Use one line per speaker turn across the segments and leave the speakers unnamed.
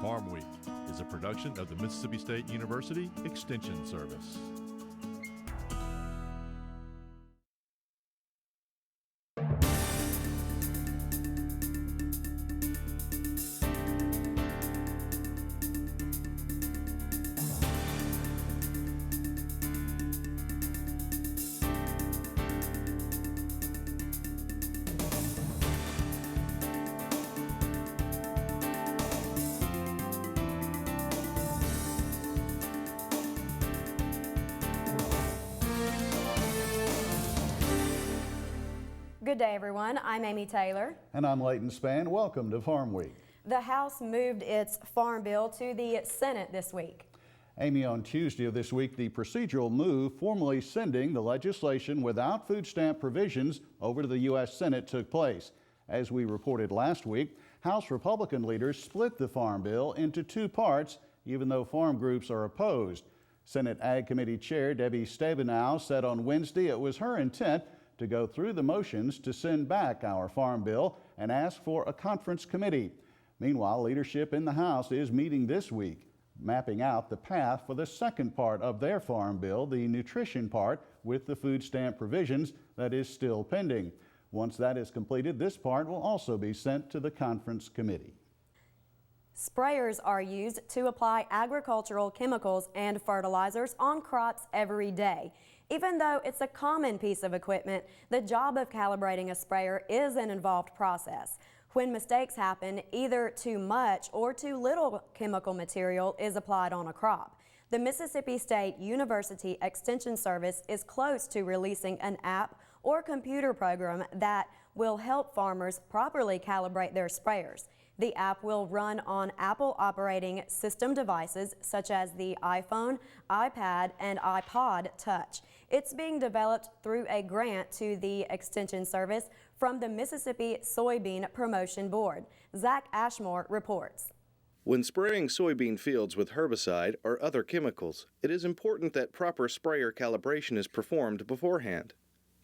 Farmweek is a production of the Mississippi State University Extension Service.
Good day, everyone. I'm Amy Taylor.
And I'm Leighton Spann. Welcome to Farm Week.
The House moved its farm bill to the Senate this week.
Amy, on Tuesday of this week, the procedural move formally sending the legislation without food stamp provisions over to the U.S. Senate took place. As we reported last week, House Republican leaders split the farm bill into two parts, even though farm groups are opposed. Senate Ag Committee Chair Debbie Stabenow said on Wednesday it was her intent to go through the motions to send back our farm bill and ask for a conference committee. Meanwhile, leadership in the House is meeting this week, mapping out the path for the second part of their farm bill, the nutrition part with the food stamp provisions that is still pending. Once that is completed, this part will also be sent to the conference committee.
Sprayers are used to apply agricultural chemicals and fertilizers on crops every day. Even though it's a common piece of equipment, the job of calibrating a sprayer is an involved process. When mistakes happen, either too much or too little chemical material is applied on a crop. The Mississippi State University Extension Service is close to releasing an app or computer program that will help farmers properly calibrate their sprayers. The app will run on Apple operating system devices such as the iPhone, iPad, and iPod Touch. It's being developed through a grant to the Extension Service from the Mississippi Soybean Promotion Board. Zach Ashmore reports.
When spraying soybean fields with herbicide or other chemicals, it is important that proper sprayer calibration is performed beforehand.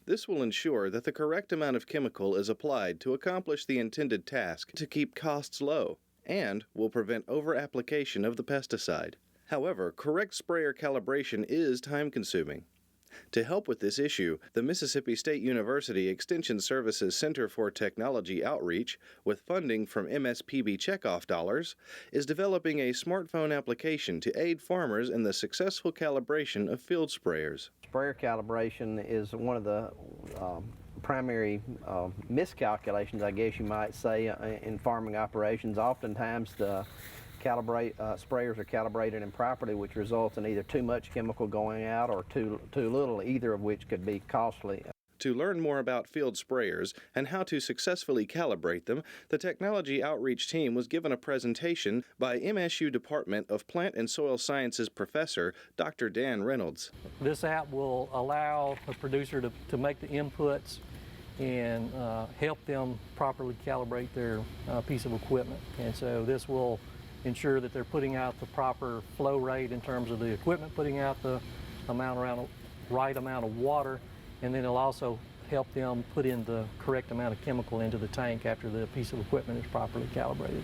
This will ensure that the correct amount of chemical is applied to accomplish the intended task to keep costs low and will prevent over-application of the pesticide. However, correct sprayer calibration is time-consuming. To help with this issue, the Mississippi State University Extension Services Center for Technology Outreach, with funding from MSPB checkoff dollars, is developing a smartphone application to aid farmers in the successful calibration of field sprayers.
Sprayer calibration is one of the primary miscalculations, I guess you might say, in farming operations. Oftentimes the sprayers are calibrated improperly, which results in either too much chemical going out or too little, either of which could be costly.
To learn more about field sprayers and how to successfully calibrate them, the Technology Outreach team was given a presentation by MSU Department of Plant and Soil Sciences professor Dr. Dan Reynolds.
This app will allow a producer to make the inputs and help them properly calibrate their piece of equipment. And so this will ensure that they're putting out the proper flow rate in terms of the equipment, putting out the right amount of water, and then it'll also help them put in the correct amount of chemical into the tank after the piece of equipment is properly calibrated.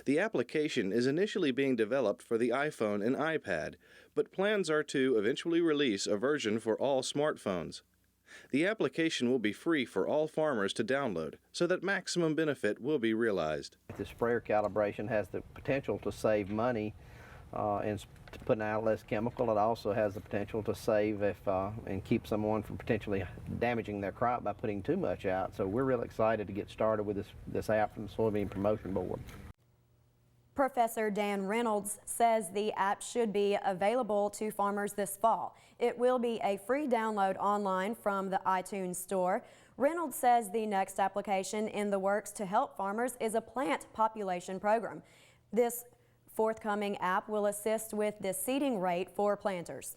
The application is initially being developed for the iPhone and iPad, but plans are to eventually release a version for all smartphones. The application will be free for all farmers to download so that maximum benefit will be realized.
The sprayer calibration has the potential to save money and putting out less chemical. It also has the potential to save and keep someone from potentially damaging their crop by putting too much out. So we're really excited to get started with this app from the Soybean Promotion Board.
Professor Dan Reynolds says the app should be available to farmers this fall. It will be a free download online from the iTunes Store. Reynolds says the next application in the works to help farmers is a plant population program. This forthcoming app will assist with the seeding rate for planters.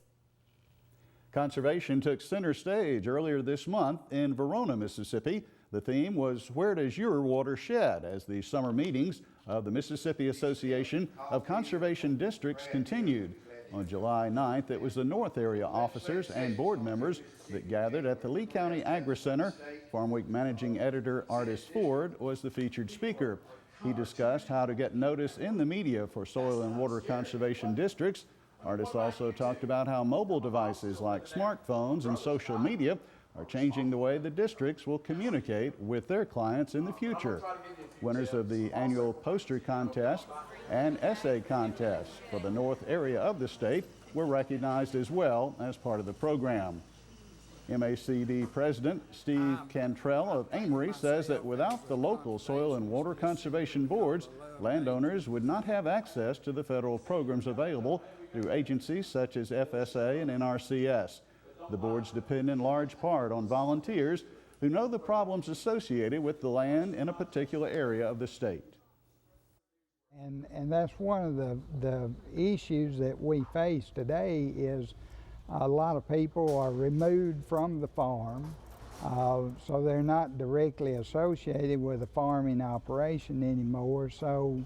Conservation took center stage earlier this month in Verona, Mississippi. The theme was "Where Does Your Water Shed?" as the summer meetings of the Mississippi Association of Conservation Districts continued. On July 9th, it was the North Area officers and board members that gathered at the Lee County Agri Center. Farmweek Managing Editor Artis Ford was the featured speaker. He discussed how to get notice in the media for soil and water conservation districts. Artists also talked about how mobile devices like smartphones and social media are changing the way the districts will communicate with their clients in the future. Winners of the annual poster contest and essay contest for the north area of the state were recognized as well as part of the program. MACD President Steve Cantrell of Amory says that without the local soil and water conservation boards, landowners would not have access to the federal programs available through agencies such as FSA and NRCS. The boards depend in large part on volunteers who know the problems associated with the land in a particular area of the state.
And that's one of the issues that we face today is a lot of people are removed from the farm, so they're not directly associated with a farming operation anymore. So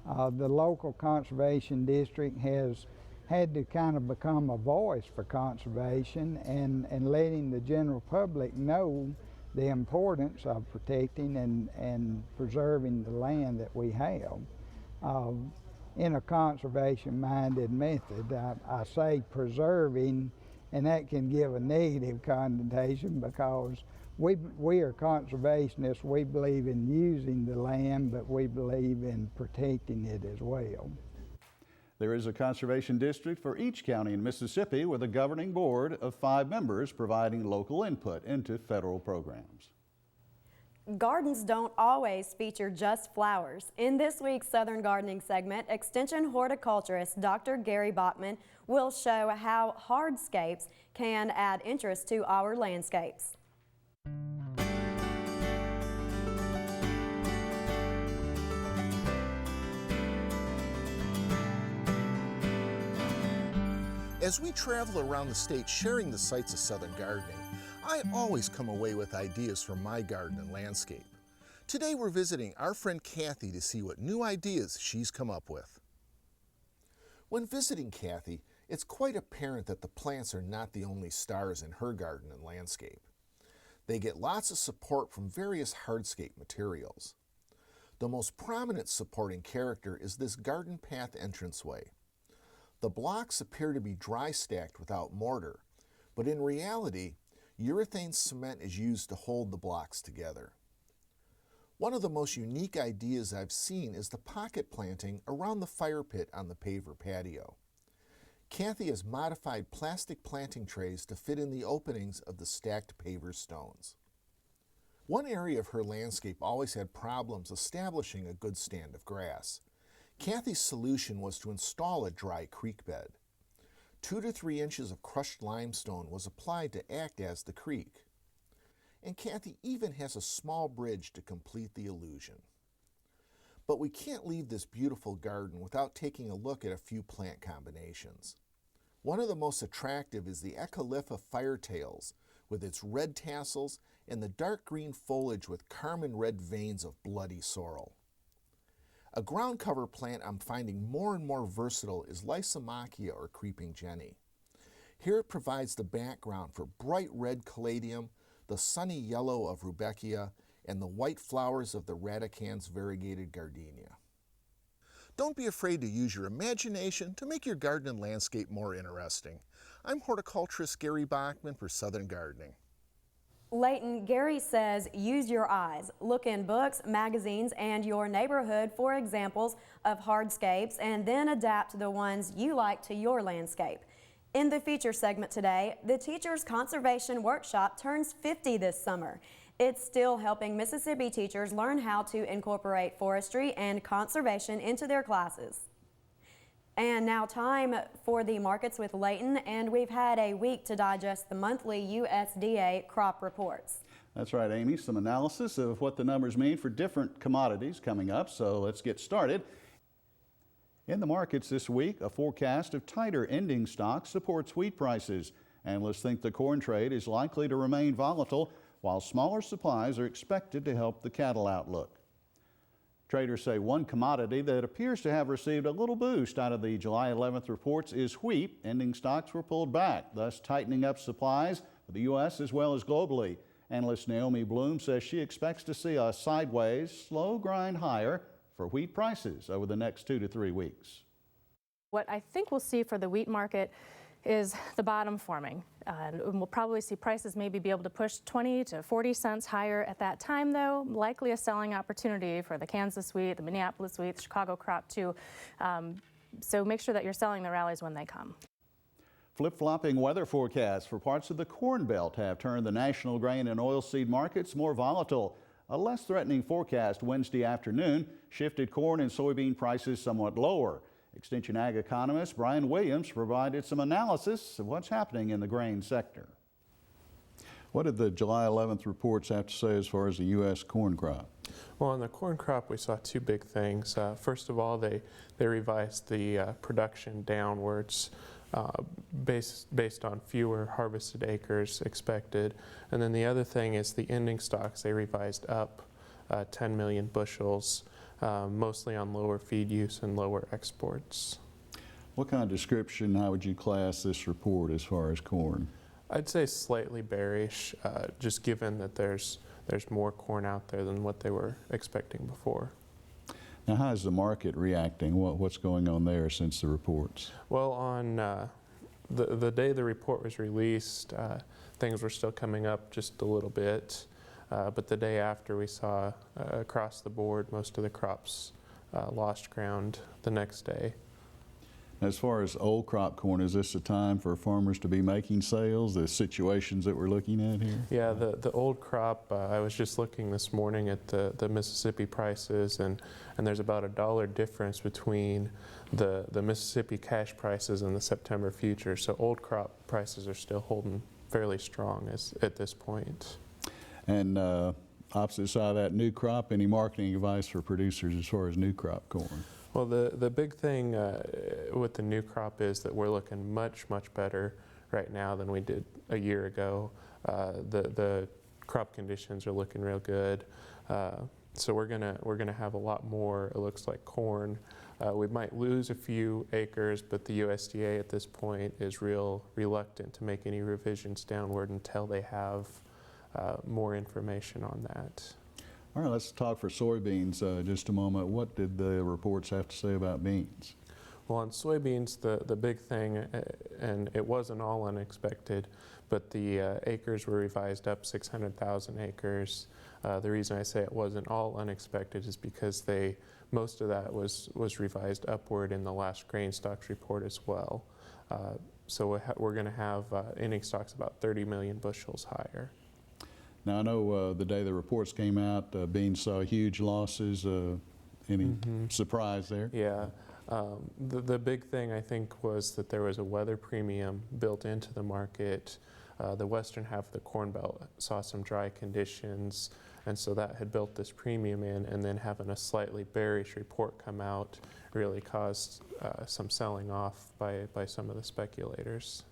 the local conservation district has had to kind of become a voice for conservation and letting the general public know the importance of protecting and preserving the land that we have. In a conservation-minded method. I say preserving, and that can give a negative connotation because we are conservationists. We believe in using the land, but we believe in protecting it as well.
There is a conservation district for each county in Mississippi with a governing board of 5 members providing local input into federal programs.
Gardens don't always feature just flowers. In this week's Southern Gardening segment, Extension horticulturist Dr. Gary Bachman will show how hardscapes can add interest to our landscapes.
As we travel around the state sharing the sights of Southern gardening, I always come away with ideas for my garden and landscape. Today we're visiting our friend Kathy to see what new ideas she's come up with. When visiting Kathy, it's quite apparent that the plants are not the only stars in her garden and landscape. They get lots of support from various hardscape materials. The most prominent supporting character is this garden path entranceway. The blocks appear to be dry stacked without mortar, but in reality, urethane cement is used to hold the blocks together. One of the most unique ideas I've seen is the pocket planting around the fire pit on the paver patio. Kathy has modified plastic planting trays to fit in the openings of the stacked paver stones. One area of her landscape always had problems establishing a good stand of grass. Kathy's solution was to install a dry creek bed. 2 to 3 inches of crushed limestone was applied to act as the creek. And Kathy even has a small bridge to complete the illusion. But we can't leave this beautiful garden without taking a look at a few plant combinations. One of the most attractive is the Echolipha firetails, with its red tassels and the dark green foliage with carmine red veins of bloody sorrel. A ground cover plant I'm finding more and more versatile is Lysomachia or creeping jenny. Here it provides the background for bright red caladium, the sunny yellow of rudbeckia, and the white flowers of the radicans variegated gardenia. Don't be afraid to use your imagination to make your garden and landscape more interesting. I'm horticulturist Gary Bachman for Southern Gardening.
Layton, Gary says use your eyes. Look in books, magazines, and your neighborhood for examples of hardscapes and then adapt the ones you like to your landscape. In the feature segment today, the Teachers Conservation Workshop turns 50 this summer. It's still helping Mississippi teachers learn how to incorporate forestry and conservation into their classes. And now time for the markets with Layton, and we've had a week to digest the monthly USDA crop reports.
That's right, Amy. Some analysis of what the numbers mean for different commodities coming up, so let's get started. In the markets this week, a forecast of tighter ending stocks supports wheat prices. Analysts think the corn trade is likely to remain volatile, while smaller supplies are expected to help the cattle outlook. Traders say one commodity that appears to have received a little boost out of the July 11th reports is wheat. Ending stocks were pulled back, thus tightening up supplies for the U.S. as well as globally. Analyst Naomi Bloom says she expects to see a sideways, slow grind higher for wheat prices over the next 2 to 3 weeks.
What I think we'll see for the wheat market is the bottom forming. And we'll probably see prices maybe be able to push 20 to 40 cents higher at that time, though. Likely a selling opportunity for the Kansas wheat, the Minneapolis wheat, the Chicago crop too. So make sure that you're selling the rallies when they come.
Flip-flopping weather forecasts for parts of the Corn Belt have turned the national grain and oilseed markets more volatile. A less threatening forecast Wednesday afternoon shifted corn and soybean prices somewhat lower. Extension Ag economist Brian Williams provided some analysis of what's happening in the grain sector. What did the July 11th reports have to say as far as the U.S. corn crop?
Well, on the corn crop, we saw two big things. First of all, they revised the production downwards based on fewer harvested acres expected. And then the other thing is the ending stocks, they revised up 10 million bushels, mostly on lower feed use and lower exports.
What kind of description, how would you class this report as far as corn?
I'd say slightly bearish, just given that there's more corn out there than what they were expecting before.
Now, how is the market reacting? What's going on there since the reports?
Well, on the day the report was released, things were still coming up just a little bit. But the day after, we saw across the board most of the crops lost ground the next day.
As far as old crop corn, is this a time for farmers to be making sales, the situations that we're looking at here?
Yeah, the old crop, I was just looking this morning at the Mississippi prices, and there's about $1 difference between the Mississippi cash prices and the September futures. So old crop prices are still holding fairly strong at this point.
And opposite side of that, new crop, any marketing advice for producers as far as new crop corn?
Well, the big thing with the new crop is that we're looking much better right now than we did a year ago. The crop conditions are looking real good. So we're gonna have a lot more, it looks like, corn. We might lose a few acres, but the USDA at this point is real reluctant to make any revisions downward until they have more information on that.
All right, let's talk for soybeans just a moment. What did the reports have to say about beans?
Well, on soybeans, the big thing, and it wasn't all unexpected, but the acres were revised up 600,000 acres. The reason I say it wasn't all unexpected is because most of that was revised upward in the last grain stocks report as well. So we're going to have ending stocks about 30 million bushels higher.
Now, I know the day the reports came out, beans saw huge losses. Any surprise there?
Yeah. The big thing, I think, was that there was a weather premium built into the market. The western half of the Corn Belt saw some dry conditions, and so that had built this premium in, and then having a slightly bearish report come out really caused some selling off by some of the speculators.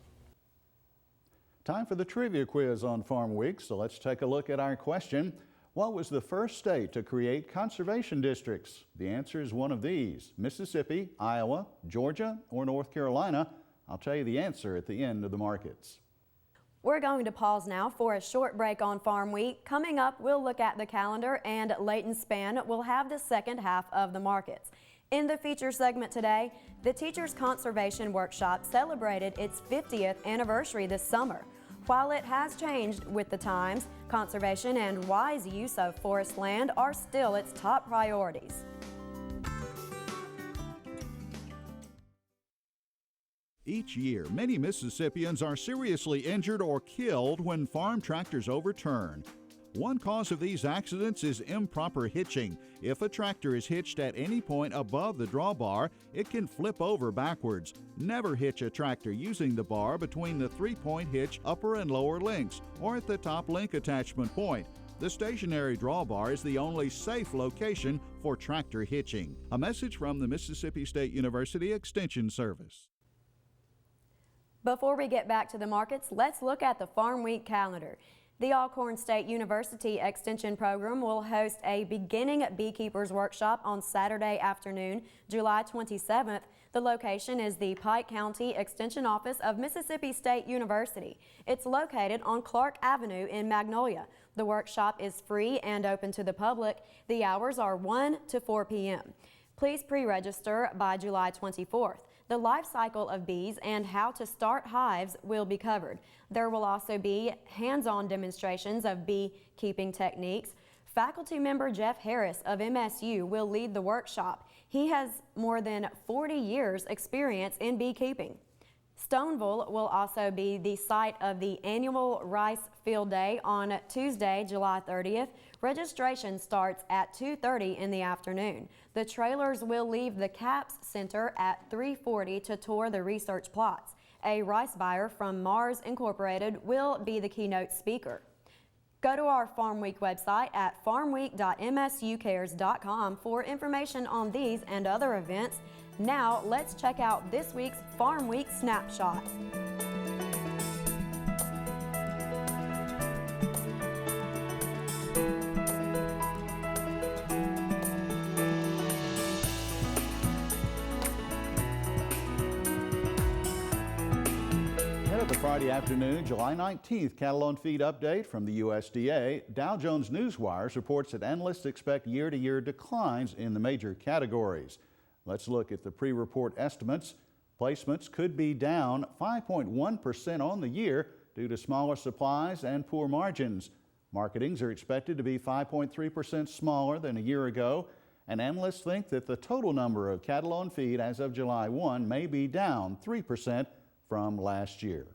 Time for the trivia quiz on Farm Week, so let's take a look at our question. What was the first state to create conservation districts? The answer is one of these: Mississippi, Iowa, Georgia, or North Carolina. I'll tell you the answer at the end of the markets.
We're going to pause now for a short break on Farm Week. Coming up, we'll look at the calendar, and Leighton Span will have the second half of the markets. In the feature segment today, the Teachers Conservation Workshop celebrated its 50th anniversary this summer. While it has changed with the times, conservation and wise use of forest land are still its top priorities.
Each year, many Mississippians are seriously injured or killed when farm tractors overturn. One cause of these accidents is improper hitching. If a tractor is hitched at any point above the drawbar, it can flip over backwards. Never hitch a tractor using the bar between the three-point hitch upper and lower links, or at the top link attachment point. The stationary drawbar is the only safe location for tractor hitching. A message from the Mississippi State University Extension Service.
Before we get back to the markets, let's look at the Farm Week calendar. The Alcorn State University Extension Program will host a beginning beekeepers workshop on Saturday afternoon, July 27th. The location is the Pike County Extension Office of Mississippi State University. It's located on Clark Avenue in Magnolia. The workshop is free and open to the public. The hours are 1 to 4 p.m. Please pre-register by July 24th. The life cycle of bees and how to start hives will be covered. There will also be hands-on demonstrations of beekeeping techniques. Faculty member Jeff Harris of MSU will lead the workshop. He has more than 40 years experience in beekeeping. Stoneville will also be the site of the annual Rice Field Day on Tuesday, July 30th. Registration starts at 2:30 in the afternoon. The trailers will leave the CAPS Center at 3:40 to tour the research plots. A rice buyer from Mars Incorporated will be the keynote speaker. Go to our Farm Week website at farmweek.msucares.com for information on these and other events. Now, let's check out this week's Farm Week snapshot.
Ahead of the Friday afternoon, July 19th cattle on feed update from the USDA, Dow Jones Newswires reports that analysts expect year-to-year declines in the major categories. Let's look at the pre-report estimates. Placements could be down 5.1% on the year due to smaller supplies and poor margins. Marketings are expected to be 5.3% smaller than a year ago, and analysts think that the total number of cattle on feed as of July 1 may be down 3% from last year.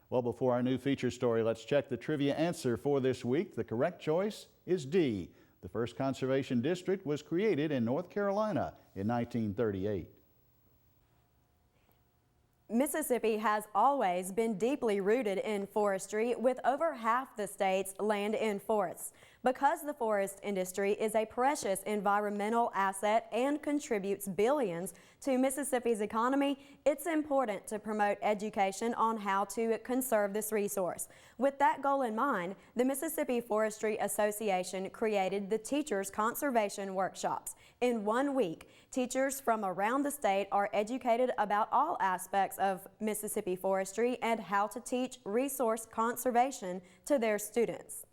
Well, before our new feature story, let's check the trivia answer for this week. The correct choice is D. The first conservation district was created in North Carolina in 1938.
Mississippi has always been deeply rooted in forestry, with over half the state's land in forests. Because the forest industry is a precious environmental asset and contributes billions to Mississippi's economy, it's important to promote education on how to conserve this resource. With that goal in mind, the Mississippi Forestry Association created the Teachers Conservation Workshops. In 1 week, teachers from around the state are educated about all aspects of Mississippi forestry and how to teach resource conservation to their students.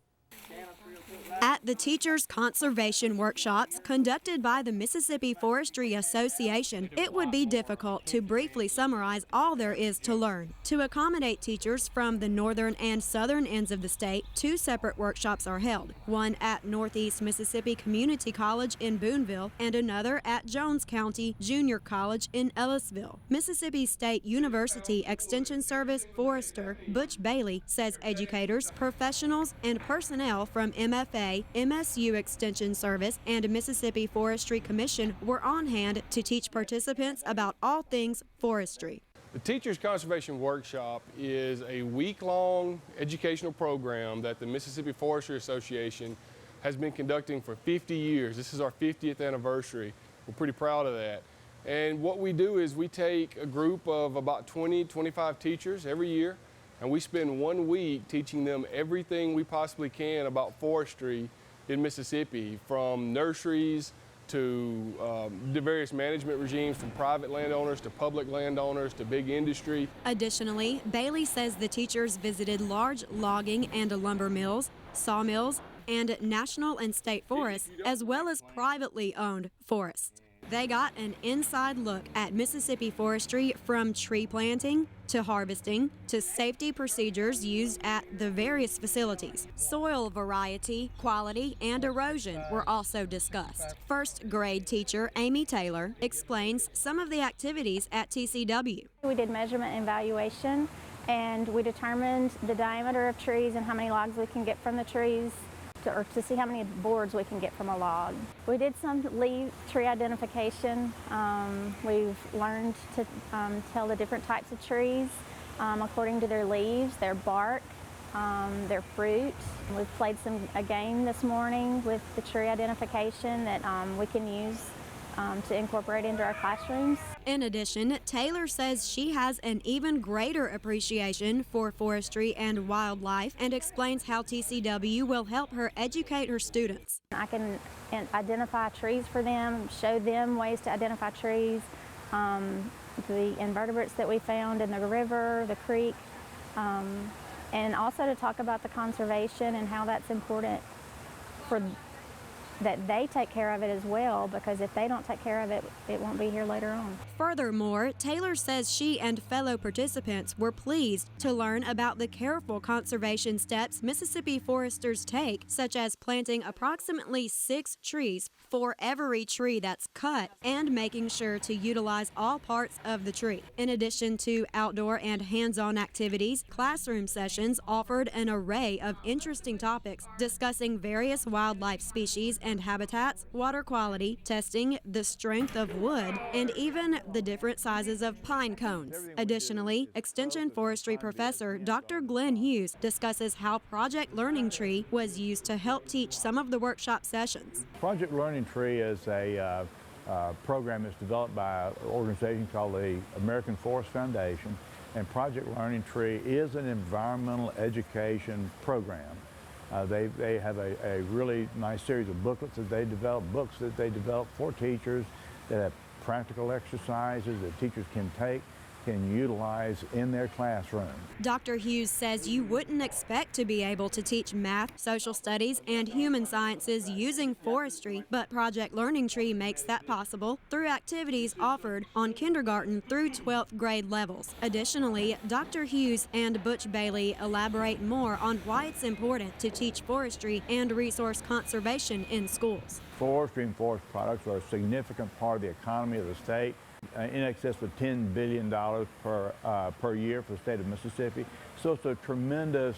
At the Teachers Conservation Workshops conducted by the Mississippi Forestry Association, it would be difficult to briefly summarize all there is to learn. To accommodate teachers from the northern and southern ends of the state, 2 separate workshops are held, one at Northeast Mississippi Community College in Boonville and another at Jones County Junior College in Ellisville. Mississippi State University Extension Service Forester Butch Bailey says educators, professionals, and personnel from MFA, MSU Extension Service, and Mississippi Forestry Commission were on hand to teach participants about all things forestry.
The Teachers Conservation Workshop is a week-long educational program that the Mississippi Forestry Association has been conducting for 50 years. This is our 50th anniversary. We're pretty proud of that. And what we do is we take a group of about 20, 25 teachers every year, and we spend 1 week teaching them everything we possibly can about forestry in Mississippi, from nurseries to the various management regimes, from private landowners to public landowners to big industry.
Additionally, Bailey says the teachers visited large logging and lumber mills, sawmills, and national and state forests, as well as privately owned forests. They got an inside look at Mississippi forestry, from tree planting to harvesting to safety procedures used at the various facilities. Soil variety, quality, and erosion were also discussed. First grade teacher Amy Taylor explains some of the activities at TCW.
We did measurement and evaluation, and we determined the diameter of trees and how many logs we can get from the trees, to see how many boards we can get from a log. We did some leaf tree identification. We've learned to tell the different types of trees according to their leaves, their bark, their fruit. We've played a game this morning with the tree identification that we can use to incorporate into our classrooms.
In addition, Taylor says she has an even greater appreciation for forestry and wildlife and explains how TCW will help her educate her students.
I can identify trees for them, show them ways to identify trees, the invertebrates that we found in the river, the creek, and also to talk about the conservation and how that's important for that they take care of it as well, because if they don't take care of it, it won't be here later on.
Furthermore, Taylor says she and fellow participants were pleased to learn about the careful conservation steps Mississippi foresters take, such as planting approximately 6 trees for every tree that's cut and making sure to utilize all parts of the tree. In addition to outdoor and hands-on activities, classroom sessions offered an array of interesting topics discussing various wildlife species and habitats, water quality, testing the strength of wood, and even the different sizes of pine cones. Additionally, Extension Forestry Professor Dr. Glenn Hughes discusses how Project Learning Tree was used to help teach some of the workshop sessions.
Project Learning Tree is a program that's developed by an organization called the American Forest Foundation, and Project Learning Tree is an environmental education program. They have a really nice series of books that they develop for teachers that have practical exercises that teachers can utilize in their classroom.
Dr. Hughes says you wouldn't expect to be able to teach math, social studies, and human sciences using forestry, but Project Learning Tree makes that possible through activities offered on kindergarten through 12th grade levels. Additionally, Dr. Hughes and Butch Bailey elaborate more on why it's important to teach forestry and resource conservation in schools.
Forestry and forest products are a significant part of the economy of the state. In excess of $10 billion per year for the state of Mississippi. So it's a tremendous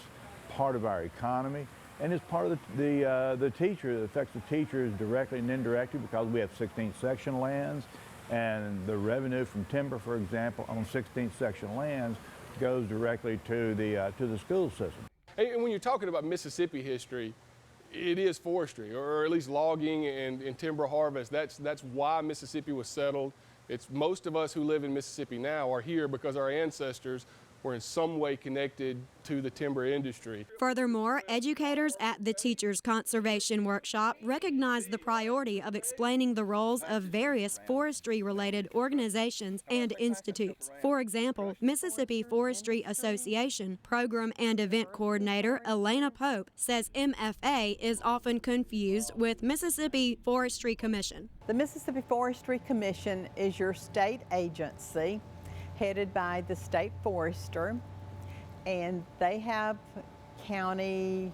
part of our economy, and it's part of the teacher. It affects the teachers directly and indirectly because we have 16th section lands, and the revenue from timber, for example, on 16th section lands goes directly to the school system.
And when you're talking about Mississippi history, it is forestry, or at least logging and timber harvest. That's why Mississippi was settled. It's most of us who live in Mississippi now are here because our ancestors were in some way connected to the timber industry.
Furthermore, educators at the Teachers Conservation Workshop recognized the priority of explaining the roles of various forestry-related organizations and institutes. For example, Mississippi Forestry Association Program and Event Coordinator Elena Pope says MFA is often confused with Mississippi Forestry Commission.
The Mississippi Forestry Commission is your state agency headed by the state forester, and they have county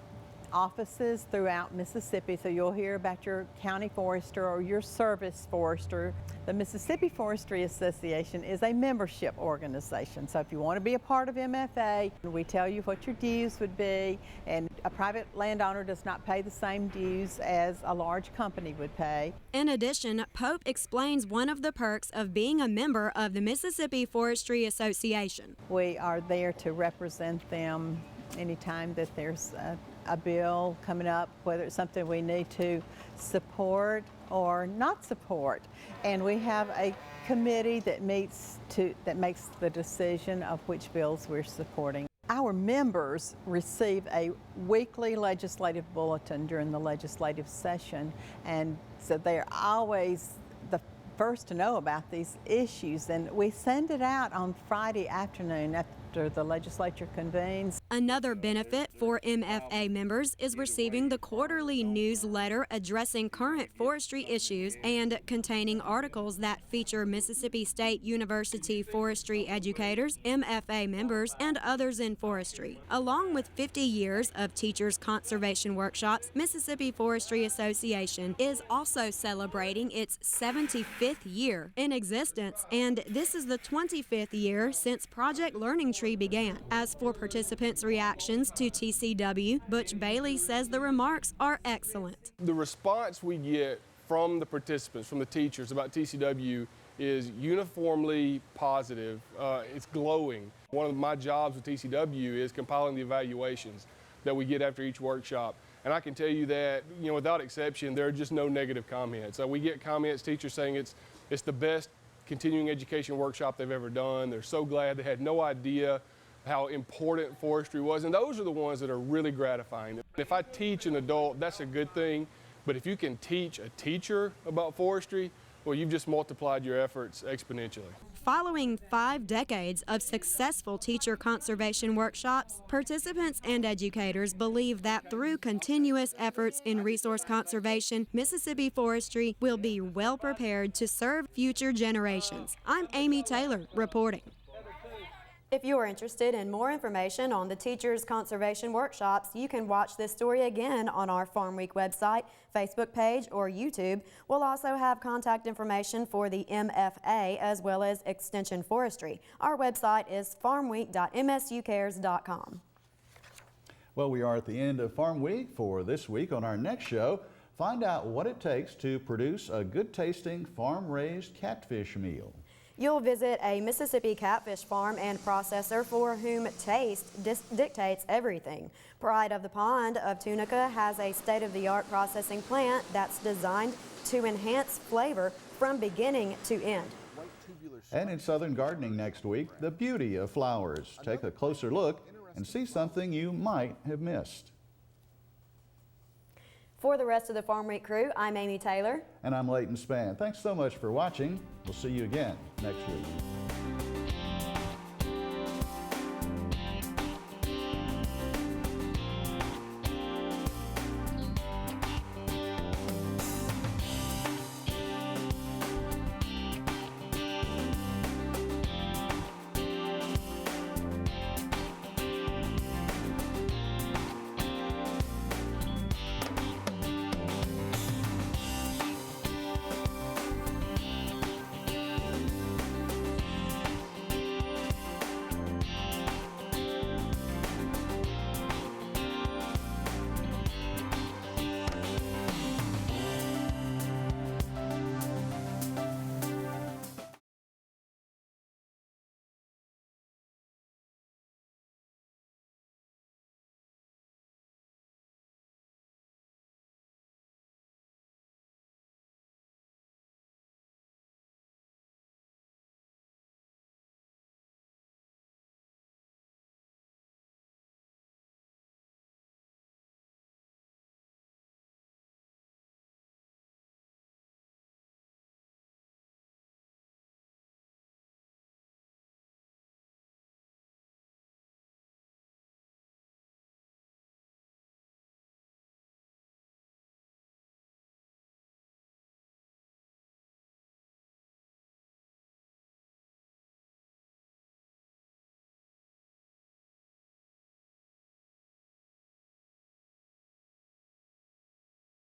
offices throughout Mississippi, so you'll hear about your county forester or your service forester. The Mississippi Forestry Association is a membership organization, so if you want to be a part of MFA, we tell you what your dues would be, and a private landowner does not pay the same dues as a large company would pay.
In addition, Pope explains one of the perks of being a member of the Mississippi Forestry Association.
We are there to represent them anytime that there's a bill coming up, whether it's something we need to support or not support. And we have a committee that makes the decision of which bills we're supporting. Our members receive a weekly legislative bulletin during the legislative session, and so they're always the first to know about these issues, and we send it out on Friday afternoon after the legislature convenes.
Another benefit for MFA members is receiving the quarterly newsletter addressing current forestry issues and containing articles that feature Mississippi State University forestry educators, MFA members, and others in forestry. Along with 50 years of teachers' conservation workshops, Mississippi Forestry Association is also celebrating its 75th year in existence, and this is the 25th year since Project Learning Tree began. As for participants' reactions to TCW, Butch Bailey says the remarks are excellent.
The response we get from the participants, from the teachers about TCW is uniformly positive. It's glowing. One of my jobs with TCW is compiling the evaluations that we get after each workshop. And I can tell you that, you know, without exception, there are just no negative comments. We get comments, teachers saying it's the best continuing education workshop they've ever done. They're so glad. They had no idea how important forestry was, and those are the ones that are really gratifying. If I teach an adult, that's a good thing, but if you can teach a teacher about forestry, well, you've just multiplied your efforts exponentially.
Following 5 decades of successful teacher conservation workshops, participants and educators believe that through continuous efforts in resource conservation, Mississippi forestry will be well prepared to serve future generations. I'm Amy Taylor reporting. If you are interested in more information on the Teachers Conservation Workshops, you can watch this story again on our Farm Week website, Facebook page, or YouTube. We'll also have contact information for the MFA as well as Extension Forestry. Our website is farmweek.msucares.com.
Well, we are at the end of Farm Week. For this week, on our next show, find out what it takes to produce a good-tasting farm-raised catfish meal.
You'll visit a Mississippi catfish farm and processor for whom taste dictates everything. Pride of the Pond of Tunica has a state-of-the-art processing plant that's designed to enhance flavor from beginning to end.
And in Southern Gardening next week, the beauty of flowers. Take a closer look and see something you might have missed.
For the rest of the Farm Week crew, I'm Amy Taylor.
And I'm Leighton Spann. Thanks so much for watching. We'll see you again next week.